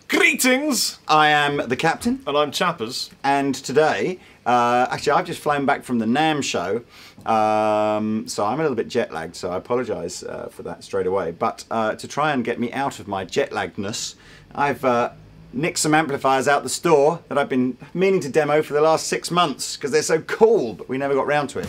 Greetings! I am the Captain. And I'm Chappers. And today, actually I've just flown back from the NAMM show, so I'm a little bit jet lagged, so I apologise for that straight away. But to try and get me out of my jet laggedness, I've nicked some amplifiers out the store that I've been meaning to demo for the last 6 months, because they're so cool, but we never got round to it.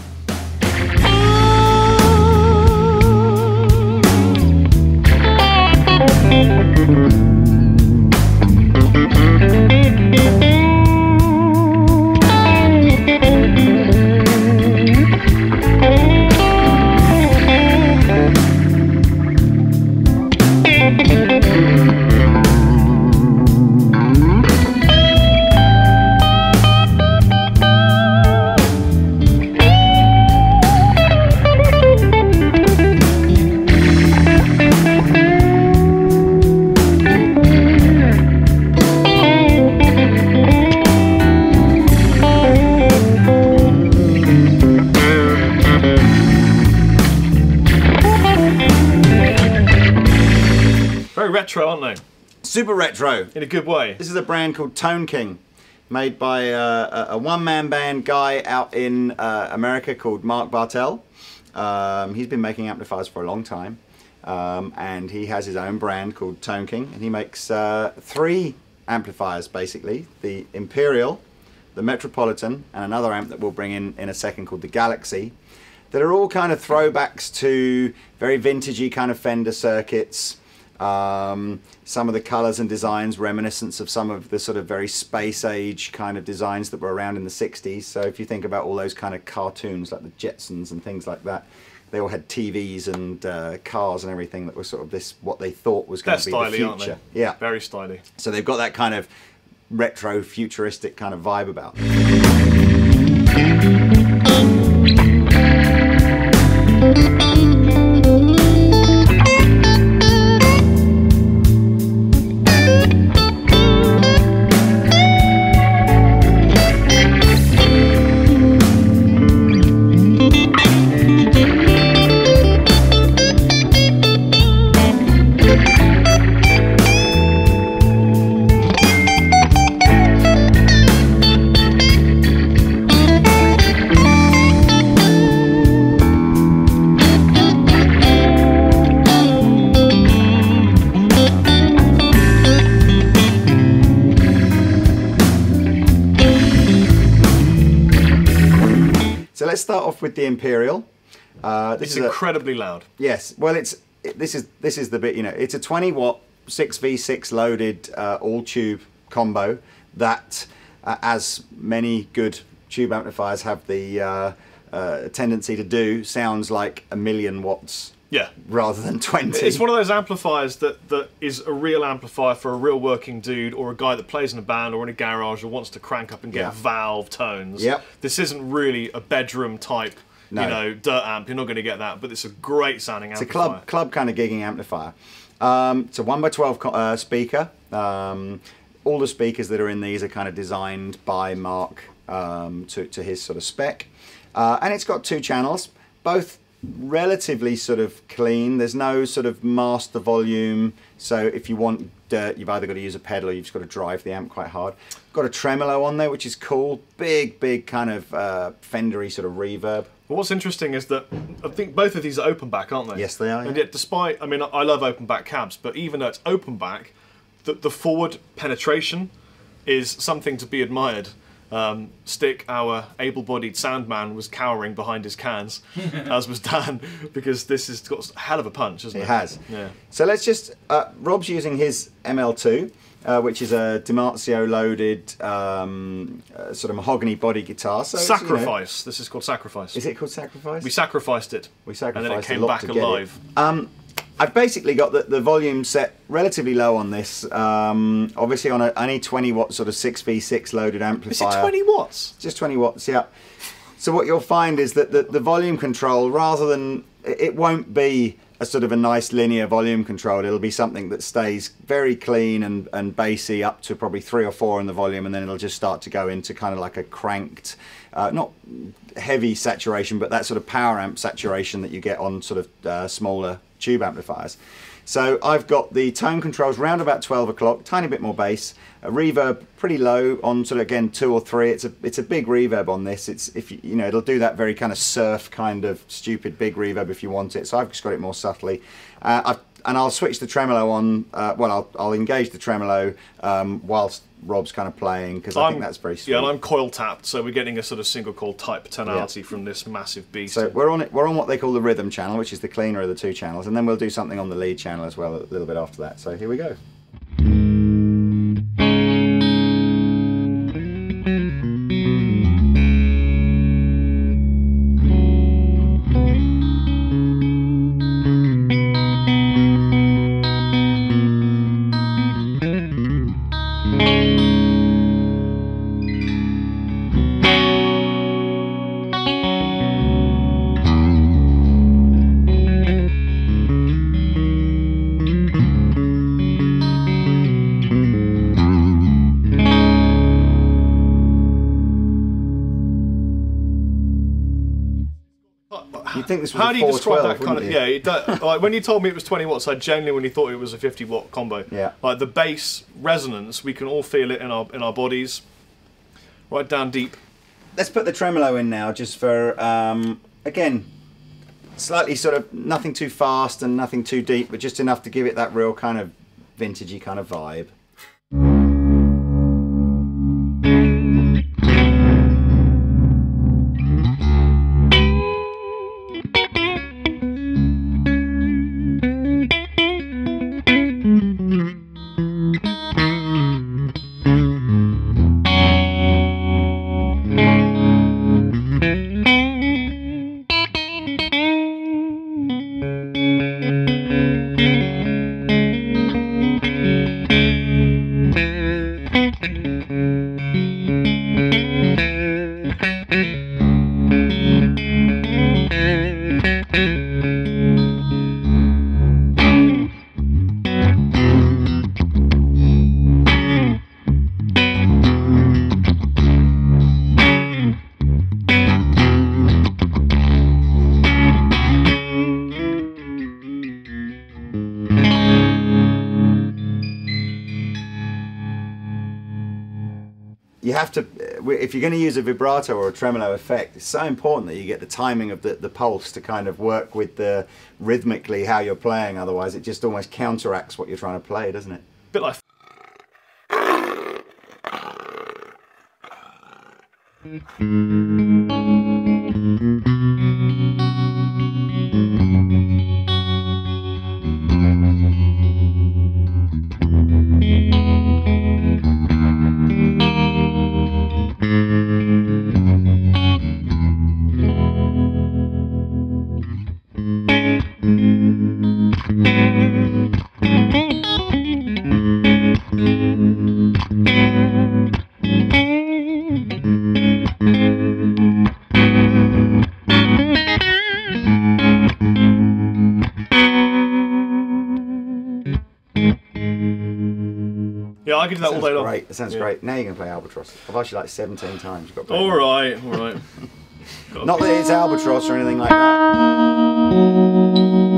Retro, aren't they? Super retro. In a good way. This is a brand called Thomann, made by a one-man band guy out in America called Mark Bartel. He's been making amplifiers for a long time, and he has his own brand called Thomann, and he makes 3 amplifiers basically: the Imperial, the Metropolitan, and another amp that we'll bring in a second called the Galaxy, that are all kind of throwbacks to very vintagey kind of Fender circuits. Some of the colours and designs reminiscent of some of the sort of very space age kind of designs that were around in the 60s. So if you think about all those kind of cartoons like the Jetsons and things like that, they all had TVs and cars and everything that were sort of this, what they thought was going to be the future. Aren't they? Yeah, very stylish. So they've got that kind of retro futuristic kind of vibe about them. So let's start off with the Imperial. This is incredibly loud. Yes, well, this is the bit, you know, it's a 20-watt 6v6 loaded all tube combo that, as many good tube amplifiers have the tendency to do, sounds like 1,000,000 watts. Yeah, rather than 20. It's one of those amplifiers that is a real amplifier for a real working dude, or a guy that plays in a band or in a garage or wants to crank up and get valve tones. Yep. This isn't really a bedroom type, you know, dirt amp. You're not going to get that, but it's a great sounding amplifier. It's a club kind of gigging amplifier. It's a 1x12 speaker. All the speakers that are in these are kind of designed by Mark to his sort of spec, and it's got 2 channels, both relatively sort of clean. There's no sort of master volume, so if you want dirt, you've either got to use a pedal or you've just got to drive the amp quite hard. Got a tremolo on there, which is cool. Big kind of Fendery sort of reverb. Well, what's interesting is that I think both of these are open back, aren't they? Yes, they are. And yet, despite, I mean, I love open back cabs, but even though it's open back, the forward penetration is something to be admired. Stick, our able-bodied sound man, was cowering behind his cans, as was Dan, because this has got a hell of a punch, hasn't it? It has. Yeah. So let's just, Rob's using his ML2, which is a DiMarzio loaded sort of mahogany body guitar. So Sacrifice. This is called Sacrifice. Is it called Sacrifice? We sacrificed it. We sacrificed and then it came back alive. I've basically got the volume set relatively low on this. Obviously on any 20-watt sort of 6v6 loaded amplifier. Is it 20 watts? Just 20 watts, yeah. So what you'll find is that the volume control, rather than, it won't be a sort of a nice linear volume control. It'll be something that stays very clean and bassy up to probably 3 or 4 in the volume, and then it'll just start to go into kind of like a cranked, not heavy saturation, but that sort of power amp saturation that you get on sort of smaller tube amplifiers. So I've got the tone controls round about 12 o'clock, tiny bit more bass, a reverb pretty low on sort of again 2 or 3. It's a big reverb on this. It's you know, it'll do that very kind of surf kind of stupid big reverb if you want it. So I've just got it more subtly. And I'll switch the tremolo on. Well, I'll engage the tremolo whilst Rob's kind of playing, because I think that's very sweet. Yeah, and I'm coil tapped, so we're getting a sort of single coil type tonality from this massive beast. So we're on what they call the rhythm channel, which is the cleaner of the 2 channels, and then we'll do something on the lead channel as well a little bit after that. So here we go. Think this was How do you describe 412, that kind of? Yeah, like when you told me it was 20 watts, I genuinely thought it was a 50-watt combo. Yeah. Like the bass resonance, we can all feel it in our bodies, right down deep. Let's put the tremolo in now, just for again, slightly sort of nothing too fast and nothing too deep, but just enough to give it that real kind of vintagey kind of vibe. You have to, if you're going to use a vibrato or a tremolo effect, it's so important that you get the timing of the pulse to kind of work with the rhythmically how you're playing. Otherwise, it just almost counteracts what you're trying to play, doesn't it? Bit like. Yeah, I could do that all day long. Great, that sounds great. Now you're going to play Albatross. I've asked you like 17 times. You've got to play Alright, alright. Not that it's Albatross or anything like that.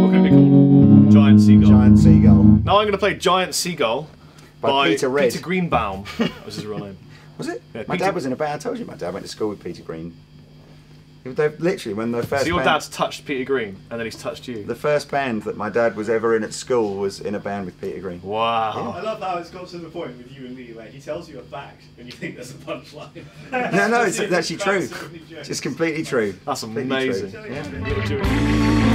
What can it be called? Giant Seagull. Giant Seagull. Now I'm going to play Giant Seagull by Peter Red. Peter Greenbaum. That was his real name. Was it? Yeah, my dad was in a band. I told you my dad went to school with Peter Green. They literally, when the first So your band, dad's touched Peter Green, and then he's touched you. the first band that my dad was ever in at school was in a band with Peter Green. Wow. I love how it's got to the point with you and me where he tells you a fact and you think there's a punchline. No, it's actually true. It's just completely true. That's Completely amazing. true. Yeah.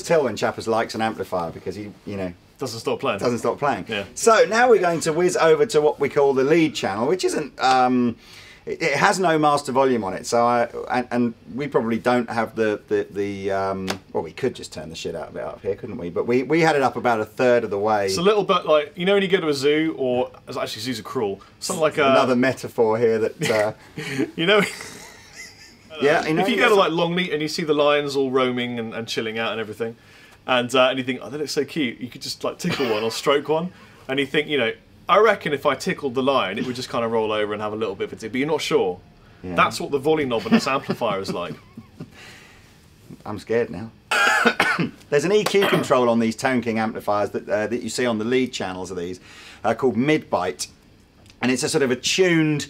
tell when Chappers likes an amplifier because he, you know, Doesn't stop playing. doesn't stop playing. Yeah. So now we're going to whiz over to what we call the lead channel, which isn't. It has no master volume on it, so and we probably don't have the well, we could just turn the shit out of it up here, couldn't we? But we had it up about a third of the way. It's a little bit like, you know, when you go to a zoo, or actually zoos are cruel. Something like another metaphor here that you know. Yeah, you know, if you go to like Longleat and you see the lions all roaming and chilling out and everything, and you think, oh, that looks so cute, you could just like tickle one or stroke one, and you think, you know, I reckon if I tickled the lion, it would just kind of roll over and have a little bit of a tick, but you're not sure. Yeah. That's what the volume knob on this amplifier is like. I'm scared now. There's an EQ control on these Tone King amplifiers that you see on the lead channels of these, called mid-bite, and it's a sort of a tuned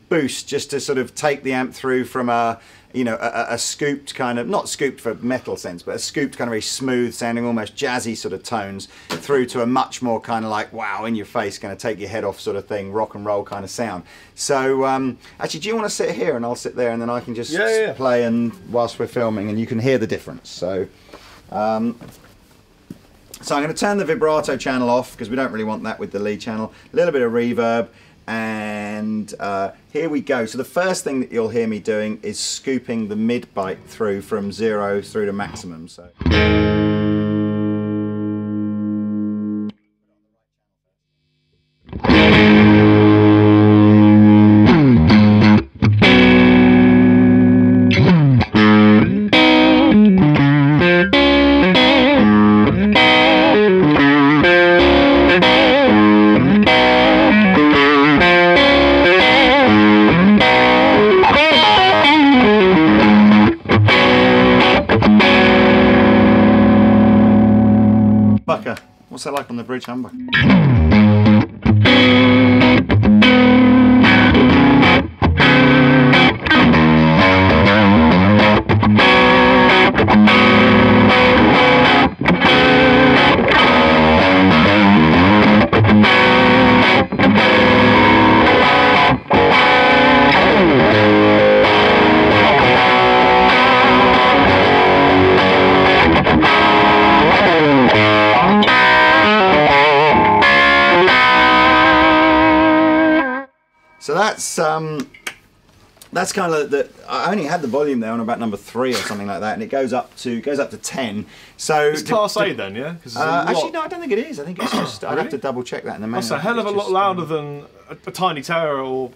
boost just to sort of take the amp through from a, you know, a scooped kind of, not scooped for metal sense, but a scooped kind of very smooth sounding, almost jazzy sort of tones through to a much more kind of like, wow, in your face, going to take your head off sort of thing, rock and roll kind of sound. So actually, do you want to sit here and I'll sit there and then I can just play and whilst we're filming and you can hear the difference. So I'm going to turn the vibrato channel off because we don't really want that with the lead channel. A little bit of reverb. And here we go. So the first thing that you'll hear me doing is scooping the mid-bite through from 0 through to maximum. So. What's that like on the bridge humbucker? So that's kind of the. I only had the volume there on about number 3 or something like that, and it goes up to 10. So it's Class A then, yeah? Actually, no, I don't think it is. I think it's just. Really? I'd have to double check that in the manual. That's a hell of a lot louder than a tiny tower or.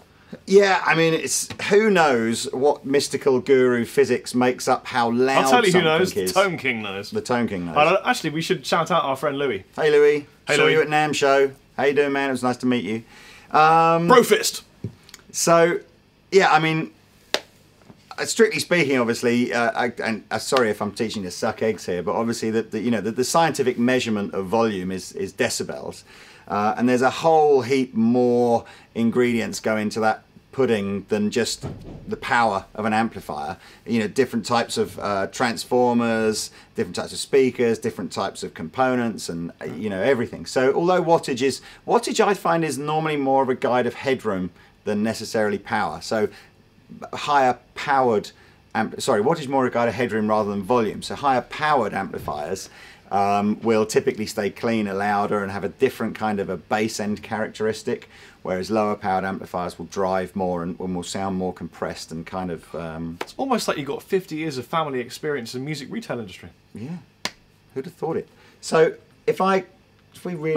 Yeah, I mean, it's who knows what mystical guru physics makes up how loud. I'll tell you who knows. Is. The Tone King knows. The Tone King knows. Actually, we should shout out our friend Louis. Hey Louis. Hey Saw Louis. you at NAMM show. How you doing, man? It was nice to meet you. Brofist. So, yeah, I mean, strictly speaking, obviously, sorry if I'm teaching you to suck eggs here, but obviously the scientific measurement of volume is decibels, and there's a whole heap more ingredients go into that pudding than just the power of an amplifier. You know, different types of transformers, different types of speakers, different types of components, and you know, everything. So although wattage I find is normally more of a guide of headroom than necessarily power. So higher powered wattage more a guide of headroom rather than volume. So higher powered amplifiers will typically stay cleaner, louder, and have a different kind of a bass end characteristic, whereas lower powered amplifiers will drive more and will sound more compressed and kind of... It's almost like you've got 50 years of family experience in the music retail industry. Yeah, who'd have thought it? So if we really...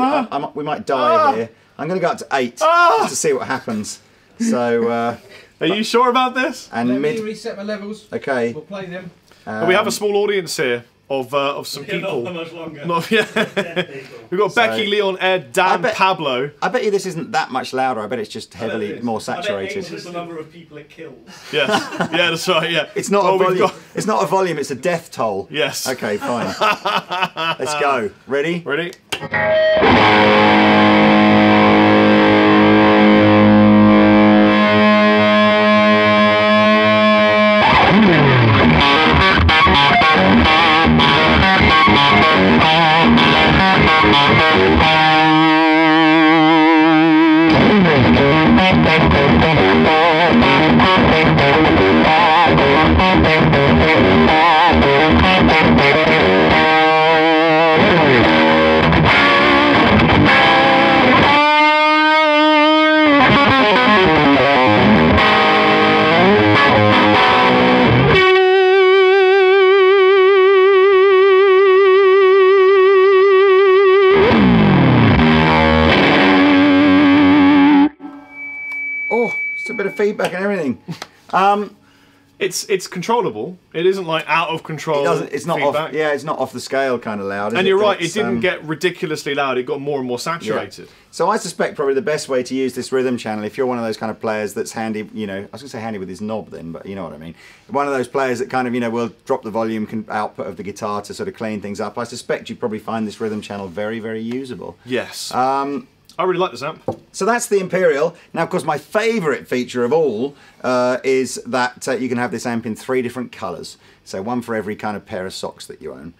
we might die here. I'm going to go up to 8 just to see what happens. So... Are you sure about this? And Let me reset my levels. Okay. We'll play them. We have a small audience here of some people. Not much longer. We've got Becky, Leon, Ed, Dan, Pablo. I bet you this isn't that much louder. I bet it's just heavily more saturated. I bet 8 is the number of people it kills. Yes. Yeah, that's right. Yeah. It's not a volume. It's not a volume. It's a death toll. Yes. Okay, fine. Let's go. Ready? Ready. a bit of feedback and everything. It's controllable. It isn't like out of control. It's not feedback. off. Yeah, it's not off the scale kind of loud. And you're right. It didn't get ridiculously loud. It got more and more saturated. Yeah. So I suspect probably the best way to use this rhythm channel, if you're one of those kind of players that's handy, you know, I was going to say handy with his knob then, but you know what I mean. One of those players that kind of, you know, will drop the volume output of the guitar to sort of clean things up. I suspect you probably find this rhythm channel very, very usable. Yes. I really like this amp. So that's the Imperial. Now, of course, my favourite feature of all is that you can have this amp in 3 different colours. So one for every kind of pair of socks that you own.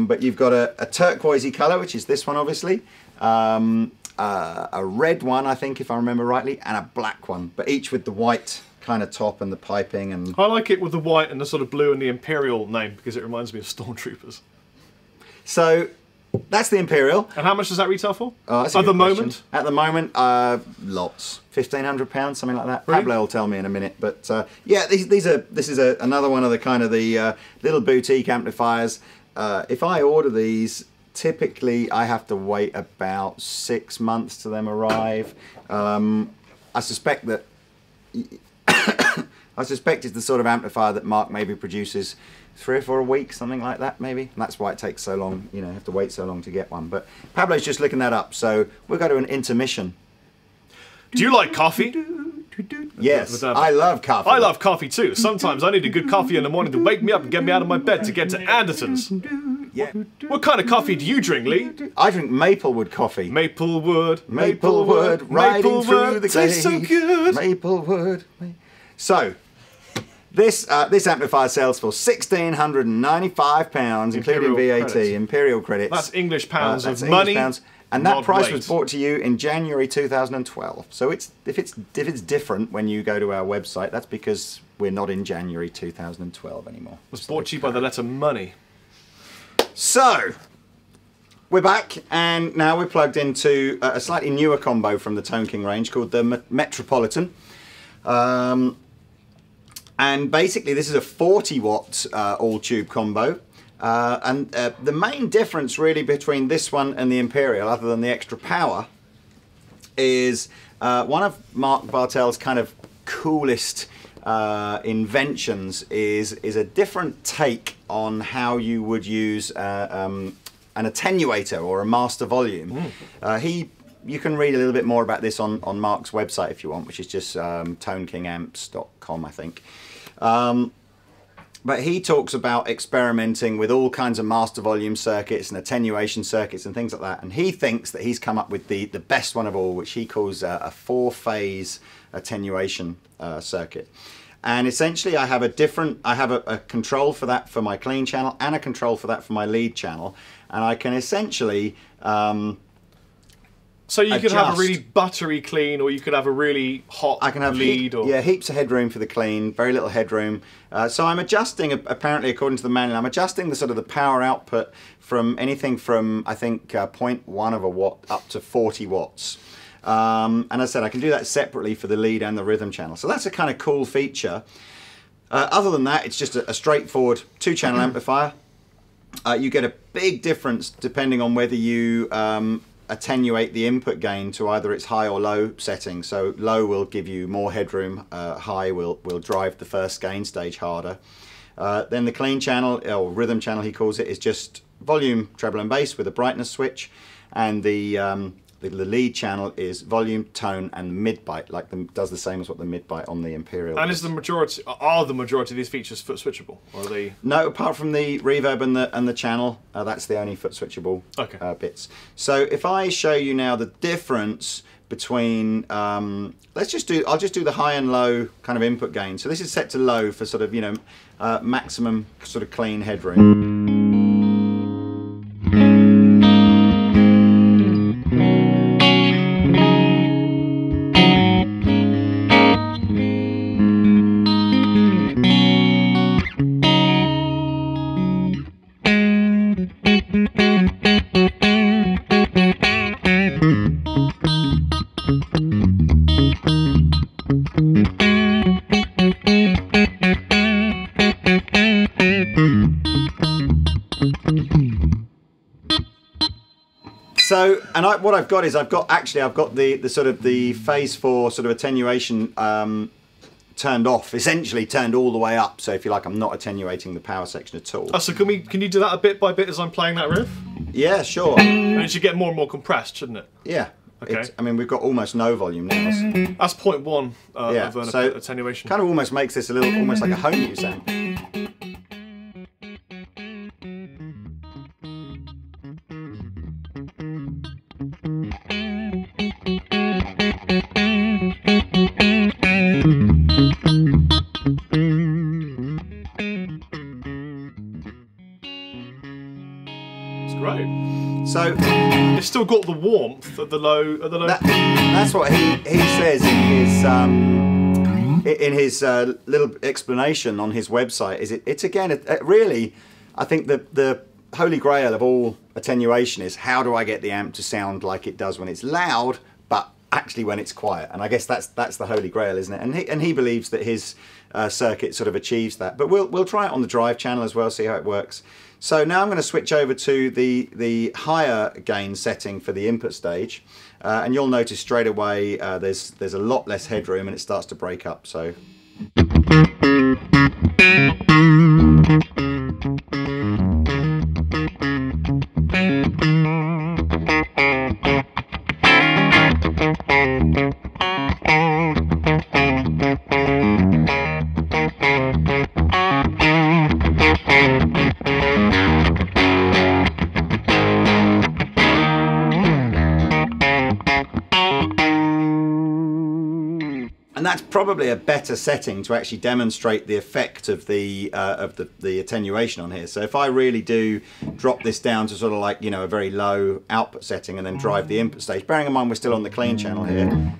But you've got a turquoisey colour, which is this one, obviously. A red one, I think, if I remember rightly, and a black one. But each with the white kind of top and the piping. And I like it with the white and the sort of blue and the Imperial name because it reminds me of Stormtroopers. So that's the Imperial. And how much does that retail for? At the moment? At the moment, lots. £1,500, something like that. Really? Pablo will tell me in a minute. But yeah, this is another one of the kind of the little boutique amplifiers. If I order these, typically I have to wait about 6 months to them arrive. I suspect that it's the sort of amplifier that Mark maybe produces 3 or 4 a week, something like that, maybe. And that's why it takes so long, you know, have to wait so long to get one. But Pablo's just looking that up, so we'll go to an intermission. Do you like coffee? Yes, I love coffee. I love coffee too. Sometimes I need a good coffee in the morning to wake me up and get me out of my bed to get to Andertons. Yeah. What kind of coffee do you drink, Lee? I drink Maplewood coffee. Maplewood, Maplewood, riding through the tastes so good. Maplewood. So, this amplifier sells for £1,695, including VAT, credits. Imperial credits. That's English pounds that's of English money. pounds. And that price weight. was brought to you in January 2012. So if it's different when you go to our website, that's because we're not in January 2012 anymore. It was brought to you by the letter money. So, we're back, and now we're plugged into a slightly newer combo from the Tone King range called the Metropolitan. And basically this is a 40 watt all-tube combo. And the main difference really between this one and the Imperial, other than the extra power, is one of Mark Bartel's kind of coolest inventions is a different take on how you would use an attenuator or a master volume. You can read a little bit more about this on Mark's website if you want, which is just tonekingamps.com, I think. But he talks about experimenting with all kinds of master volume circuits and attenuation circuits and things like that. And he thinks that he's come up with the best one of all, which he calls a 4-phase attenuation circuit. And essentially I have a control for that for my clean channel and a control for that for my lead channel. And I can essentially so you could have a really buttery clean, or you could have a really hot lead. Yeah, heaps of headroom for the clean, very little headroom. So I'm adjusting, apparently according to the manual, I'm adjusting the sort of the power output from anything from, I think, 0.1 of a watt up to 40 watts. And as I said, I can do that separately for the lead and the rhythm channel. So that's a kind of cool feature. Other than that, it's just a straightforward 2-channel amplifier. You get a big difference depending on whether you attenuate the input gain to either its high or low setting. So low will give you more headroom, high will drive the first gain stage harder. Then the clean channel, or rhythm channel he calls it, is just volume, treble and bass with a brightness switch, and the lead channel is volume, tone and mid-byte, does the same as what the mid-byte on the Imperial and does. Are the majority of these features foot switchable? Or are they? No, apart from the reverb and the channel, that's the only foot switchable bits. So if I show you now the difference between, I'll just do the high and low kind of input gain. So this is set to low for sort of, you know, maximum sort of clean headroom. So, and what I've got is I've got the sort of the phase 4 sort of attenuation turned off, essentially turned all the way up. So if you like, I'm not attenuating the power section at all. Oh, so can you do that a bit by bit as I'm playing that riff? Yeah, sure. And it should get more and more compressed, shouldn't it? Yeah. Okay. I mean, we've got almost no volume now. That's 0.1 Yeah, of an so attenuation. kind of almost makes this a little, almost like a home use sound. It's great. So It's still got the warmth at the low. that's what he says in his little explanation on his website. It's again really, I think the holy grail of all attenuation is how do I get the amp to sound like it does when it's loud, but actually when it's quiet. And I guess that's the holy grail, isn't it? And he believes that his circuit sort of achieves that. But we'll try it on the drive channel as well, see how it works. So now I'm going to switch over to the higher gain setting for the input stage, and you'll notice straight away there's a lot less headroom and it starts to break up. So. And that's probably a better setting to actually demonstrate the effect of the attenuation on here. So if I really do drop this down to sort of like, you know, a very low output setting and then drive the input stage, bearing in mind we're still on the clean channel here.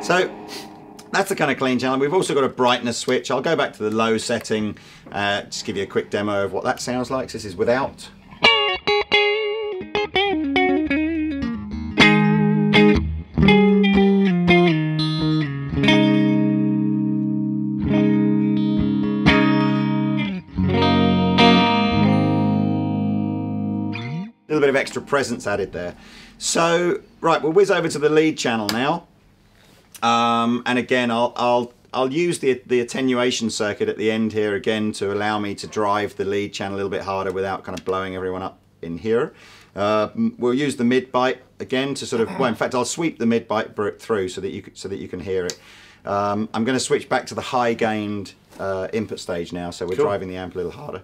So that's the kind of clean channel. We've also got a brightness switch. I'll go back to the low setting, just give you a quick demo of what that sounds like. So this is without. A little bit of extra presence added there. So, right, we'll whiz over to the lead channel now. And again, I'll use the attenuation circuit at the end here again to allow me to drive the lead channel a little bit harder without kind of blowing everyone up in here. We'll use the mid bite again to sort of, well, in fact, I'll sweep the mid bite through so that you can hear it. I'm going to switch back to the high gained input stage now, so we're driving the amp a little harder.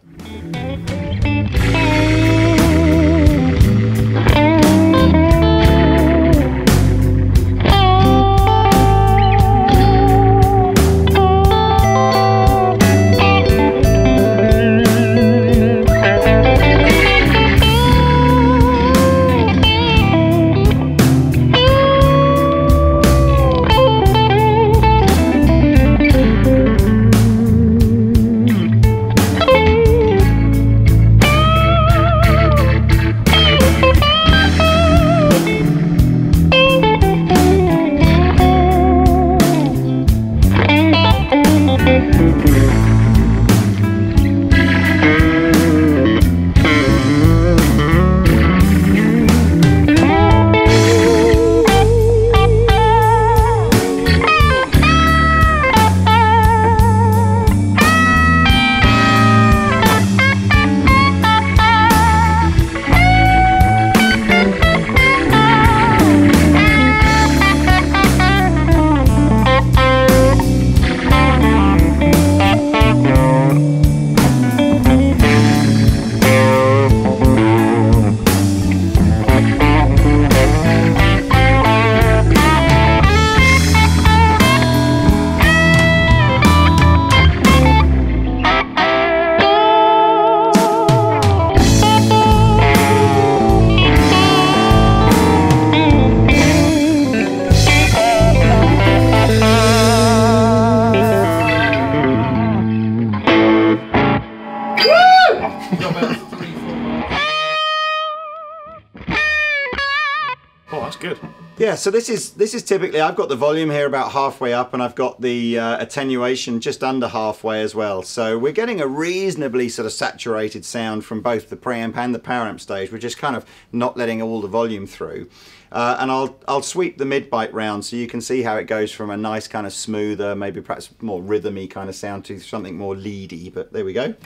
Oh, that's good. Yeah, so this is typically, I've got the volume here about halfway up, and I've got the attenuation just under halfway as well. So we're getting a reasonably sort of saturated sound from both the preamp and the power amp stage. We're just kind of not letting all the volume through. And I'll sweep the mid bite round so you can see how it goes from a nice kind of smoother, maybe perhaps more rhythmy kind of sound to something more leady. But there we go.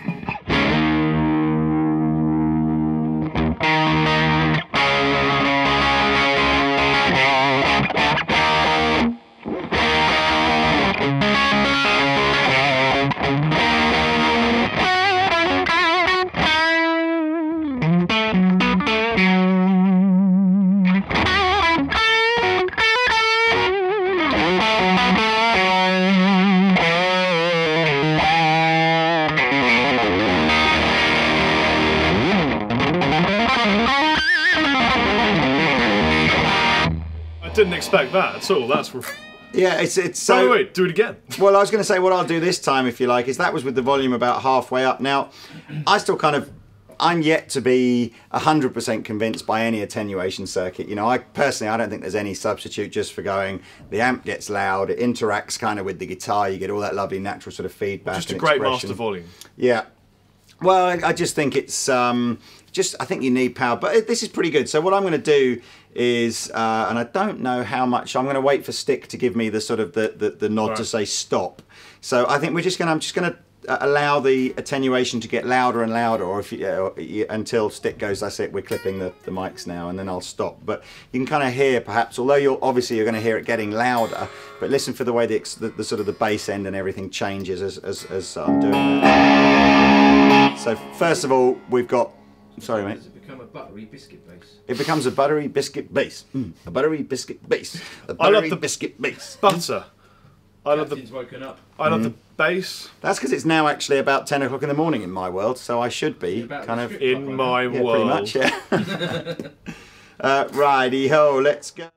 Didn't expect that at all. That's yeah. It's so. Wait, do it again. Well, I was going to say what I'll do this time, if you like, is that was with the volume about halfway up. Now, I still I'm yet to be 100% convinced by any attenuation circuit. You know, I personally, I don't think there's any substitute just for going. The amp gets loud, it interacts kind of with the guitar. You get all that lovely natural sort of feedback. Just a great master volume. Yeah. Well, I just think it's I think you need power, but this is pretty good. So what I'm going to do is, and I don't know how much, I'm going to wait for Stick to give me the sort of the nod to say stop. So I think I'm just going to allow the attenuation to get louder and louder, or if until Stick goes, that's it, we're clipping the mics now, and then I'll stop. But you can kind of hear, perhaps, although you're going to hear it getting louder, but listen for the way the sort of the bass end and everything changes as I'm doing that. So first of all, we've got. Sorry, mate. Does it become a buttery biscuit base? It becomes a buttery biscuit base. A buttery biscuit base. A buttery biscuit base. Butter. I love Captain's woken up. I love the bass. That's because it's now actually about 10 o'clock in the morning in my world, so I should be kind of in my yeah, world. pretty much, yeah. Righty ho, let's go.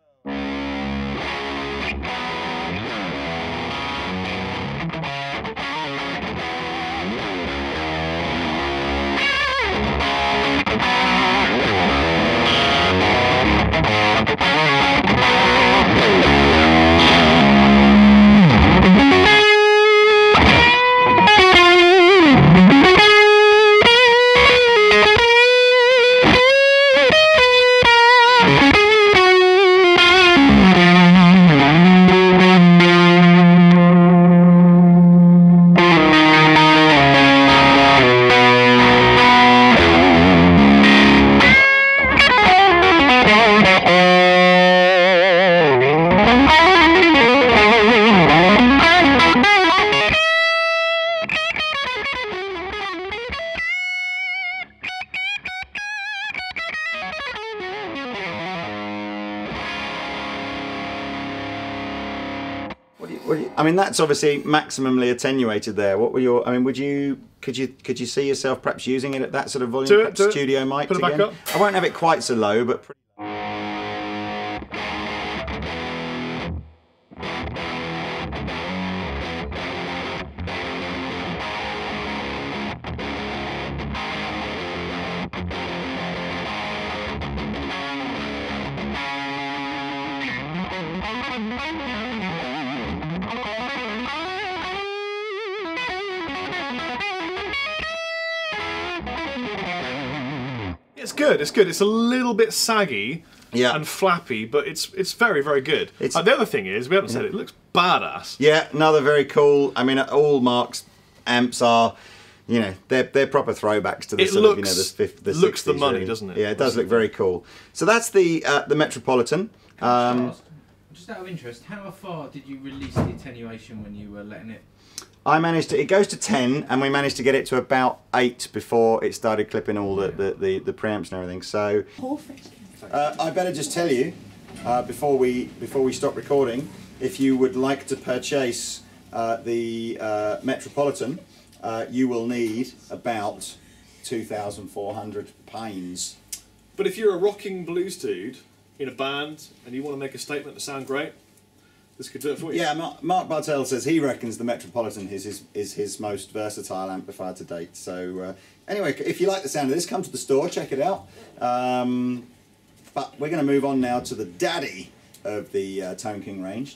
I mean, that's obviously maximally attenuated there. What were your? I mean, could you see yourself perhaps using it at that sort of volume? Do it. Studio mic Put it back again? up. I won't have it quite so low, but. It's good. It's good. It's a little bit saggy and flappy, but it's very, very good. The other thing is, we haven't said it looks badass. Yeah, another very cool. I mean, all Mark's amps are, you know, they're proper throwbacks to the It sort looks, of, you know, the 60s. looks the money, really. doesn't it? Yeah, it does look very cool. So that's the Metropolitan. Just out of interest, how far did you release the attenuation when you were letting it? I managed to. It goes to 10, and we managed to get it to about 8 before it started clipping all the preamps and everything. So, I better just tell you before we stop recording, if you would like to purchase the Metropolitan, you will need about £2,400. But if you're a rocking blues dude in a band and you want to make a statement to sound great, this could do it for you. Yeah, Mark Bartel says he reckons the Metropolitan is his most versatile amplifier to date. So anyway, if you like the sound of this, come to the store, check it out. But we're going to move on now to the daddy of the Tone King range.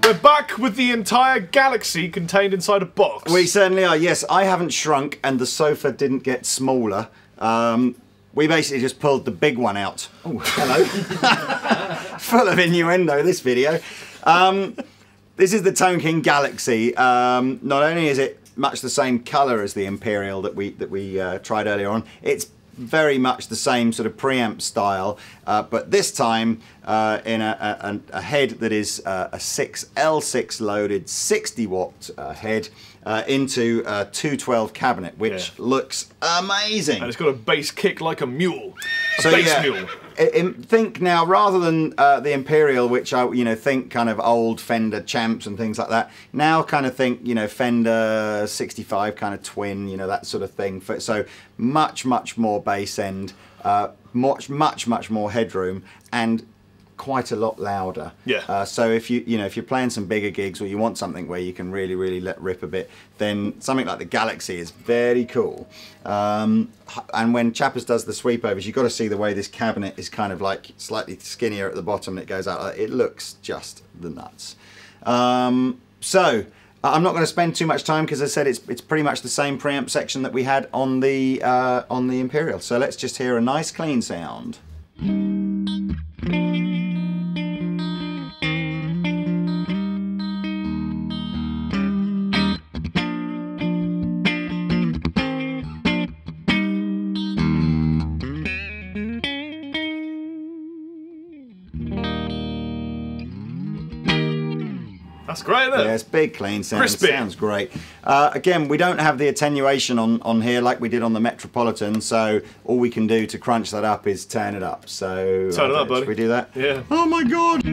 We're back with the entire galaxy contained inside a box. We certainly are, yes. I haven't shrunk and the sofa didn't get smaller. We basically just pulled the big one out. Oh, hello. Full of innuendo, this video. This is the Tone King Galaxy. Not only is it much the same colour as the Imperial that we tried earlier on, it's very much the same sort of preamp style, but this time in a head that is a L6 loaded 60 watt head into a 212 cabinet, which looks amazing. And it's got a bass kick like a mule. So, bass mule. Think now, rather than the Imperial, which I think kind of old Fender Champs and things like that. Now kind of think Fender 65 kind of twin, that sort of thing. So much more bass end, much more headroom, and quite a lot louder. Yeah. So if if you're playing some bigger gigs or you want something where you can really let rip a bit, then something like the Galaxy is very cool. And when Chappers does the sweep overs, you've got to see the way this cabinet is kind of like slightly skinnier at the bottom and it goes out. It looks just the nuts. So I'm not going to spend too much time because I said it's pretty much the same preamp section that we had on the Imperial. So let's just hear a nice clean sound. That's great, isn't it? Yeah, it's big, clean sound. Crispy. Sounds great. Again, we don't have the attenuation on here like we did on the Metropolitan, so all we can do to crunch that up is turn it up. So turn it up, buddy. Should we do that? Yeah. Oh my god!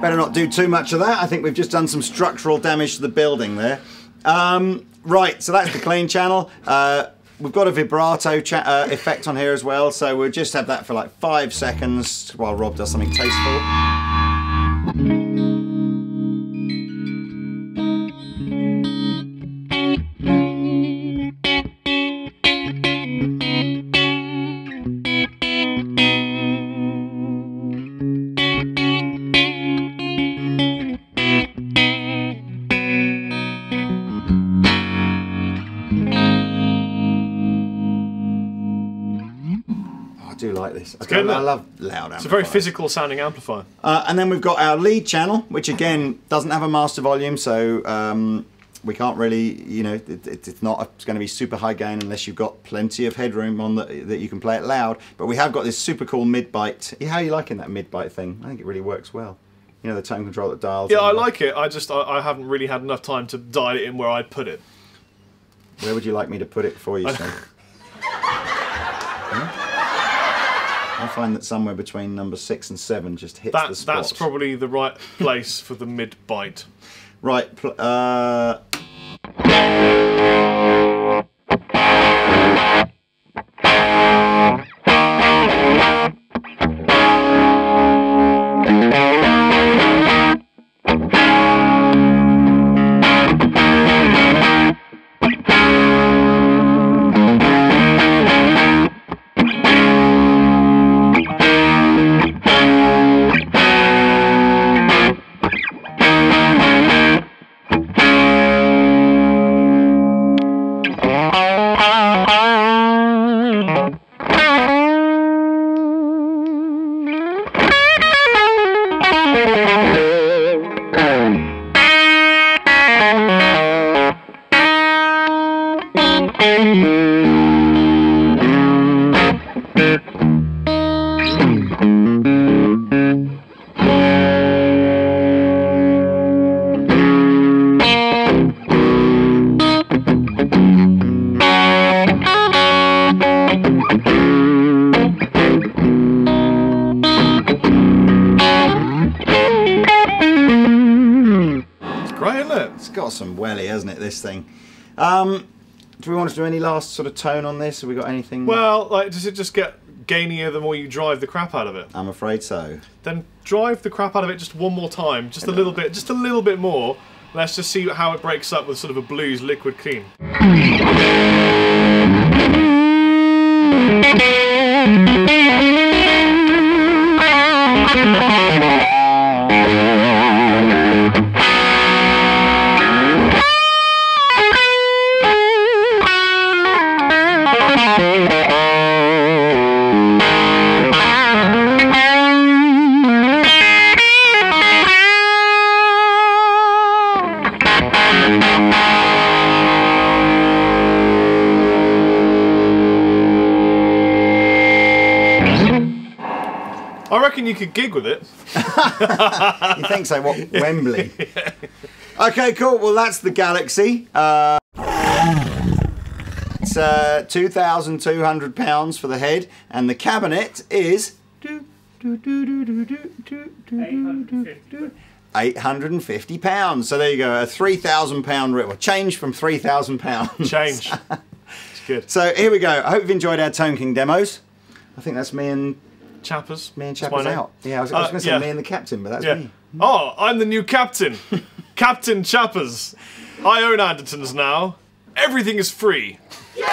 Better not do too much of that. I think we've just done some structural damage to the building there. Right, so that's the clean channel. We've got a vibrato effect on here as well, so we'll just have that for like 5 seconds while Rob does something tasteful. I do like this. I love loud amplifiers. It's a very physical sounding amplifier. And then we've got our lead channel, which again doesn't have a master volume, so we can't really, it's not going to be super high gain unless you've got plenty of headroom on that you can play it loud. But we have got this super cool mid-bite. How are you liking that mid-bite thing? I think it really works well. The tone control that dials. Yeah, I like it. I haven't really had enough time to dial it in where I'd put it. Where would you like me to put it for you, Steve? I find that somewhere between number 6 and 7 just hits the spot. That's probably the right place for the mid-bite. Right. got some welly, hasn't it, this thing? Do we want to do any last sort of tone on this? Have we got anything? Well, like, does it just get gainier the more you drive the crap out of it? I'm afraid so. Then drive the crap out of it just one more time, just a little bit more. Let's just see how it breaks up with sort of a blues liquid clean. I reckon you could gig with it. You think so? What, Wembley? Yeah. Okay, cool. Well, that's the Galaxy. It's £2,200 for the head, and the cabinet is £850. So there you go, a £3,000 rip. Well, change from £3,000. Change. It's good. So here we go. I hope you've enjoyed our Tone King demos. I think that's me and Chappers. Me and Chappers out. Yeah, I was going to say me and the captain, but that's me. Oh, I'm the new captain. Captain Chappers. I own Andertons now. Everything is free. Yeah!